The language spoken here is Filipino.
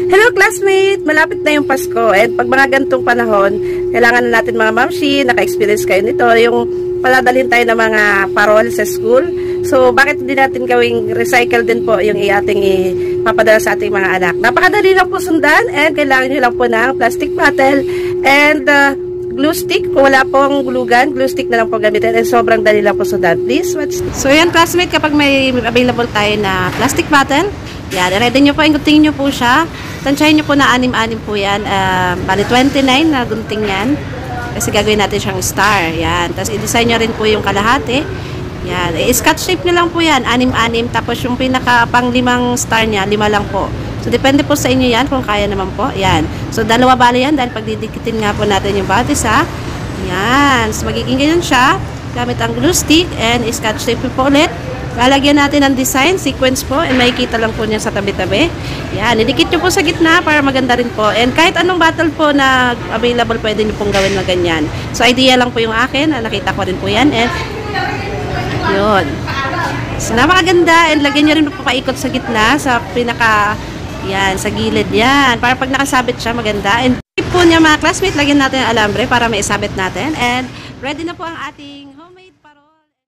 Hello classmate! Malapit na yung Pasko at pag mga gantong panahon, kailangan na natin mga mamshi, naka-experience kayo nito, yung paladalhin tayo ng mga parol sa school. So, bakit hindi natin gawing recycle din po yung ating ipapadala sa ating mga anak? Napakadali lang po sundan and kailangan nyo lang po ng plastic bottle and glue stick. Kung wala pong glue gun, glue stick na lang po gamitin and sobrang dali lang po sundan. Please watch. So, yan classmate, kapag may available tayo na plastic bottle, yan, ready nyo po, guntingin nyo po siya. Tansyahin nyo po na 6-6 po yan. Bali 29 na gunting yan. Kasi gagawin natin siyang star. Yan. Tapos i-design nyo rin po yung kalahati. Yan. Sketch shape nyo lang po yan. 6-6. Tapos yung pinaka pang 5 star niya, 5 lang po. So depende po sa inyo yan kung kaya naman po. Yan. So dalawa bali yan dahil pagdidikitin nga po natin yung bawat isa. Yan. So magiging ganyan siya. Gamit ang glue stick and sketch shape po ulit. Lalagyan natin ng design, sequence po, and makikita lang po niya sa tabi-tabi. Yan, idikit nyo po sa gitna para maganda rin po. And kahit anong bottle po na available, pwede nyo pong gawin na ganyan. So, idea lang po yung akin, nakita ko rin po yan. And, yun. So, napakaganda, and lagyan nyo rin po paikot sa gitna, sa pinaka, yan, sa gilid yan. Para pag nakasabit siya, maganda. And, po niya mga classmates, lagyan natin ang alambre para maisabit natin. And, ready na po ang ating